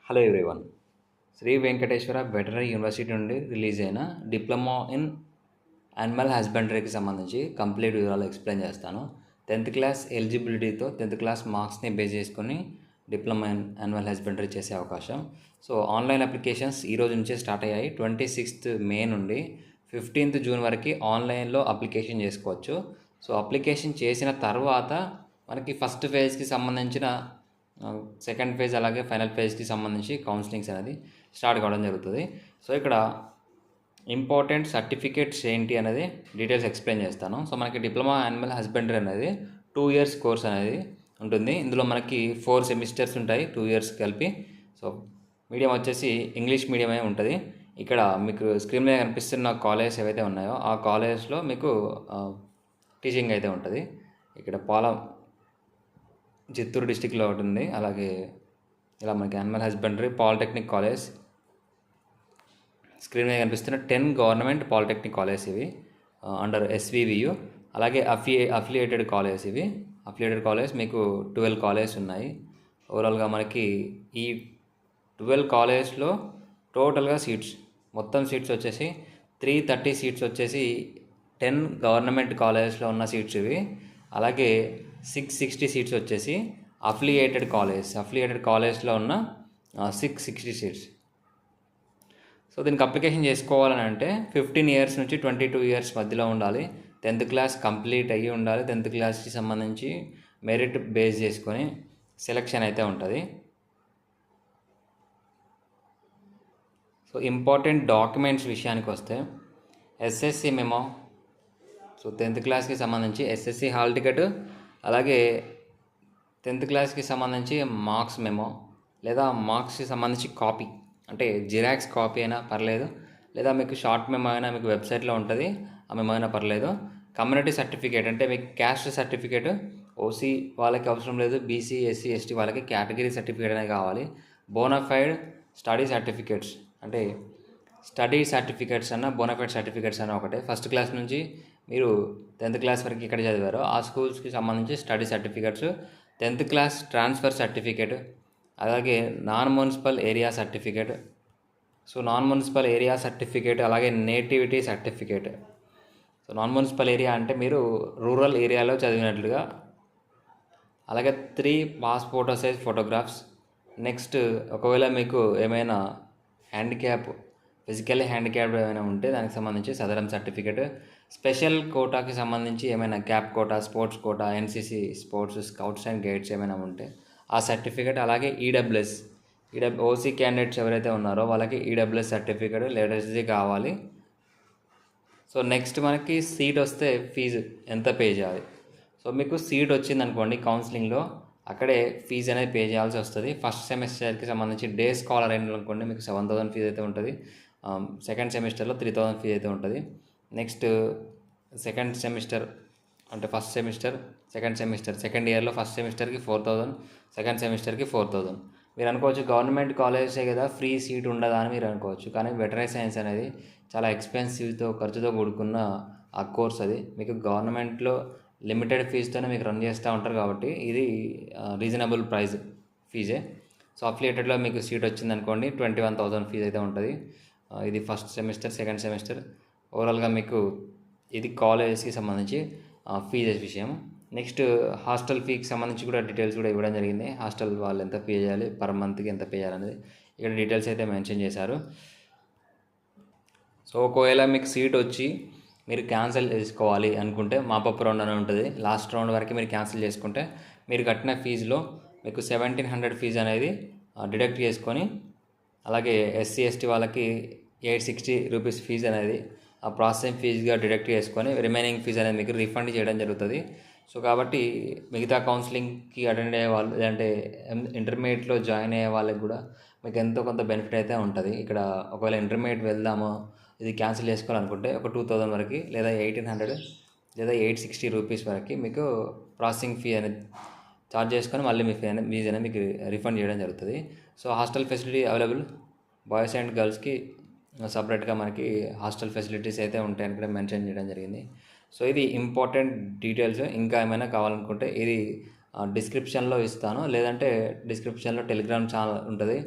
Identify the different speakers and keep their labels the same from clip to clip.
Speaker 1: Hello everyone. Sri Venkateswara veterinary university నుండి release అయిన diploma in animal హస్బెండరీకి సంబంధించి కంప్లీట్ వివరాలు ఎక్స్ప్లెయిన్ చేస్తాను. 10th క్లాస్ ఎలిజిబిలిటీతో 10th క్లాస్ మార్క్స్ని బేస్ చేసుకొని డిప్లొమా ఇన్ యానిమల్ హస్బెండరీ చేసే అవకాశం. సో ఆన్లైన్ అప్లికేషన్స్ ఈ రోజు నుంచే స్టార్ట్ అయ్యాయి. 26th మే నుండి 15th జూన్ వరకు ఆన్లైన్లో అప్లికేషన్ చేసుకోవచ్చు. సో అప్లికేషన్ చేసిన తర్వాత మనకి ఫస్ట్ ఫేజ్కి సంబంధించిన సెకండ్ ఫేజ్ అలాగే ఫైనల్ ఫేజ్కి సంబంధించి కౌన్సిలింగ్స్ అనేది స్టార్ట్ కావడం జరుగుతుంది. సో ఇక్కడ ఇంపార్టెంట్ సర్టిఫికేట్స్ ఏంటి అనేది డీటెయిల్స్ ఎక్స్ప్లెయిన్ చేస్తాను. సో మనకి డిప్లొమా యానిమల్ హస్బెండరీ అనేది 2 years కోర్స్ అనేది ఉంటుంది. ఇందులో మనకి 4 సెమిస్టర్స్ ఉంటాయి, 2 years కలిపి. సో మీడియం వచ్చేసి ఇంగ్లీష్ మీడియమే ఉంటుంది. ఇక్కడ మీకు స్క్రీన్ మీద కనిపిస్తున్న కాలేజెస్ ఏవైతే ఉన్నాయో ఆ కాలేజెస్లో మీకు టీచింగ్ అయితే ఉంటుంది. ఇక్కడ చిత్తూరు డిస్టిక్లో ఒకటి ఉంది. అలాగే ఇలా మనకి animal husbandry polytechnic college screen మీద కనిపిస్తున్న 10 గవర్నమెంట్ పాలిటెక్నిక్ కాలేజ్ ఇవి అండర్ SVVU. అలాగే అఫిలియేటెడ్ కాలేజ్ ఇవి. అఫిలియేటెడ్ కాలేజ్ మీకు 12 కాలేజ్ ఉన్నాయి. ఓవరాల్గా మనకి ఈ 12 కాలేజ్లో టోటల్గా మొత్తం సీట్స్ వచ్చేసి 330 సీట్స్ వచ్చేసి 10 గవర్నమెంట్ కాలేజెస్లో ఉన్న సీట్స్ ఇవి. అలాగే 660 సీట్స్ వచ్చేసి అఫిలియేటెడ్ కాలేజ్లో ఉన్న 660 సీట్స్. సో దీనికి అప్లికేషన్ చేసుకోవాలని అంటే 15 years నుంచి 22 years మధ్యలో ఉండాలి. 10th క్లాస్ కంప్లీట్ అయ్యి ఉండాలి. 10th క్లాస్కి సంబంధించి మెరిట్ బేస్ చేసుకొని సెలెక్షన్ అయితే ఉంటుంది. సో ఇంపార్టెంట్ డాక్యుమెంట్స్ విషయానికి వస్తే SSC మెమో, సో 10th క్లాస్కి సంబంధించి SSC హాల్ టికెట్, అలాగే 10th క్లాస్కి సంబంధించి మార్క్స్ మెమో లేదా మార్క్స్కి సంబంధించి కాపీ, అంటే జిరాక్స్ కాపీ అయినా పర్లేదు, లేదా మీకు షార్ట్ మెమో అయినా మీకు వెబ్సైట్లో ఉంటుంది, ఆ మెమో అయినా పర్లేదు. కమ్యూనిటీ సర్టిఫికేట్ అంటే మీకు క్యాస్ట్ సర్టిఫికేట్ OC వాళ్ళకి అవసరం లేదు, BC SC ST వాళ్ళకి కేటగిరీ సర్టిఫికేట్ అనేది కావాలి. బోనాఫైడ్ స్టడీ సర్టిఫికేట్స్ అంటే స్టడీ సర్టిఫికేట్స్ అన్న బోనాఫైడ్ సర్టిఫికేట్స్ అన్న ఒకటే. ఫస్ట్ క్లాస్ నుంచి మీరు 10th క్లాస్ వరకు ఇక్కడ చదివారో ఆ స్కూల్స్కి సంబంధించి study certificates, 10th class transfer certificate, అలాగే non municipal area certificate. So non municipal area certificate అలాగే nativity certificate. So non municipal area అంటే మీరు రూరల్ ఏరియాలో చదివినట్లుగా. అలాగే 3 పాస్పోర్ట్ సైజ్ ఫోటోగ్రాఫ్స్. నెక్స్ట్ ఒకవేళ మీకు ఏమైనా ఫిజికల్లీ హ్యాండిక్యాప్డ్ ఏమైనా ఉంటే దానికి సంబంధించి సదరం సర్టిఫికేట్. స్పెషల్ కోటాకి సంబంధించి ఏమైనా cap quota, sports quota, NCC sports, scouts and guides ఏమైనా ఉంటే ఆ సర్టిఫికేట్. అలాగే EWS OC క్యాండిడేట్స్ ఎవరైతే ఉన్నారో వాళ్ళకి EWS సర్టిఫికేట్ లేటెస్ట్ది కావాలి. సో నెక్స్ట్ మనకి సీట్ వస్తే ఫీజు ఎంత పే చేయాలి. సో మీకు సీట్ వచ్చింది అనుకోండి కౌన్సిలింగ్లో, అక్కడే ఫీజు అనేది పే చేయాల్సి వస్తుంది. ఫస్ట్ సెమిస్టర్కి సంబంధించి డే స్కాలర్ అయిన అనుకోండి మీకు 7,000 ఫీజు అయితే ఉంటుంది. సెకండ్ సెమిస్టర్లో 3,000 ఫీజు అయితే ఉంటుంది. నెక్స్ట్ సెకండ్ సెమిస్టర్ అంటే ఫస్ట్ సెమిస్టర్ సెకండ్ ఇయర్లో ఫస్ట్ సెమిస్టర్కి 4,000, సెకండ్ సెమిస్టర్కి 4,000. మీరు అనుకోవచ్చు గవర్నమెంట్ కాలేజెసే కదా ఫ్రీ సీట్ ఉండదా అని మీరు అనుకోవచ్చు. కానీ వెటరనరీ సైన్స్ అనేది చాలా ఖర్చుతో కూడుకున్న ఆ కోర్స్. అది మీకు గవర్నమెంట్లో లిమిటెడ్ ఫీజుతోనే మీకు రన్ చేస్తూ ఉంటారు కాబట్టి ఇది రీజనబుల్ ప్రైస్ ఫీజే. సో అఫిలియేటెడ్లో మీకు సీట్ వచ్చింది అనుకోండి 21,000 ఫీజు అయితే ఉంటుంది. ఇది ఫస్ట్ సెమిస్టర్, సెకండ్ సెమిస్టర్. ఓవరాల్గా మీకు ఇది కాలేజెస్కి సంబంధించి ఫీజెస్ విషయం. నెక్స్ట్ హాస్టల్ ఫీకి సంబంధించి కూడా డీటెయిల్స్ కూడా ఇవ్వడం జరిగింది. హాస్టల్ వాళ్ళు ఎంత పే చేయాలి, పర్ మంత్కి ఎంత పే చేయాలనేది ఇక్కడ డీటెయిల్స్ అయితే మెన్షన్ చేశారు. సో ఒకవేళ మీకు సీట్ వచ్చి మీరు క్యాన్సిల్ చేసుకోవాలి అనుకుంటే మాపప్ రౌండ్ అని ఉంటుంది. లాస్ట్ రౌండ్ వరకు మీరు క్యాన్సిల్ చేసుకుంటే మీరు కట్టిన ఫీజులో మీకు 1,700 ఫీజు అనేది డిడక్ట్ చేసుకొని, అలాగే SC ST వాళ్ళకి 860 రూపీస్ ఫీజు అనేది ఆ ప్రాసెసింగ్ ఫీజుగా డిడక్ట్ చేసుకొని రిమైనింగ్ ఫీజు అనేది మీకు రీఫండ్ చేయడం జరుగుతుంది. సో కాబట్టి మిగతా కౌన్సిలింగ్కి అటెండ్ అయ్యే వాళ్ళు లేదంటే ఇంటర్మీడియట్లో జాయిన్ అయ్యే వాళ్ళకి కూడా మీకు ఎంతో కొంత బెనిఫిట్ అయితే ఉంటుంది. ఇక్కడ ఒకవేళ ఇంటర్మీడియట్ వెళ్దామో ఇది క్యాన్సిల్ చేసుకోవాలనుకుంటే ఒక 2,000 వరకు లేదా 1,800 లేదా 860 రూపీస్ వరకు మీకు ప్రాసెసింగ్ ఫీ అనేది ఛార్జ్ చేసుకొని మళ్ళీ మీ ఫీజు అనేది మీకు రిఫండ్ చేయడం జరుగుతుంది. So hostel facility available, boys and గర్ల్స్కి సపరేట్గా మనకి హాస్టల్ ఫెసిలిటీస్ అయితే ఉంటాయని కూడా మెన్షన్ చేయడం జరిగింది. సో ఇది ఇంపార్టెంట్ డీటెయిల్స్. ఇంకా ఏమైనా కావాలనుకుంటే ఇది డిస్క్రిప్షన్లో ఇస్తాను, లేదంటే డిస్క్రిప్షన్లో టెలిగ్రామ్ ఛానల్ ఉంటుంది,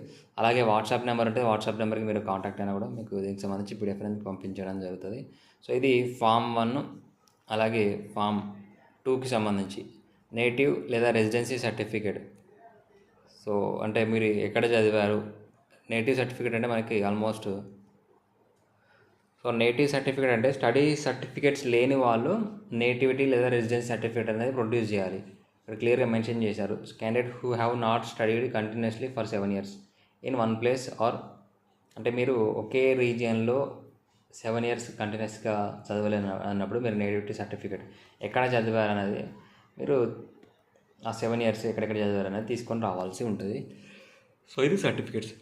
Speaker 1: అలాగే వాట్సాప్ నెంబర్ ఉంటుంది. వాట్సాప్ నెంబర్కి మీరు కాంటాక్ట్ అయినా కూడా మీకు దీనికి సంబంధించి పీడిఎఫ్ అనేది పంపించడం జరుగుతుంది. సో ఇది ఫామ్ 1, అలాగే ఫామ్ 2కి సంబంధించి నేటివ్ లేదా రెసిడెన్సీ సర్టిఫికేట్. సో అంటే మీరు ఎక్కడ చదివారు, నేటివ్ సర్టిఫికేట్ అంటే మనకి ఆల్మోస్ట్, సో నేటివ్ సర్టిఫికేట్ అంటే స్టడీ సర్టిఫికేట్స్ లేని వాళ్ళు నేటివిటీ లేదా రెసిడెన్సీ సర్టిఫికేట్ అనేది ప్రొడ్యూస్ చేయాలి. ఇక్కడ క్లియర్గా మెన్షన్ చేశారు, candidate who have not studied continuously for 7 years in one place or, అంటే మీరు ఒకే రీజియన్లో 7 years కంటిన్యూస్గా చదవలేను అన్నప్పుడు మీరు నేటివిటీ సర్టిఫికేట్ ఎక్కడ చదివారనేది మీరు ఆ 7 years ఎక్కడెక్కడ చదివారనేది తీసుకొని రావాల్సి ఉంటుంది. సో ఇది సర్టిఫికేట్స్.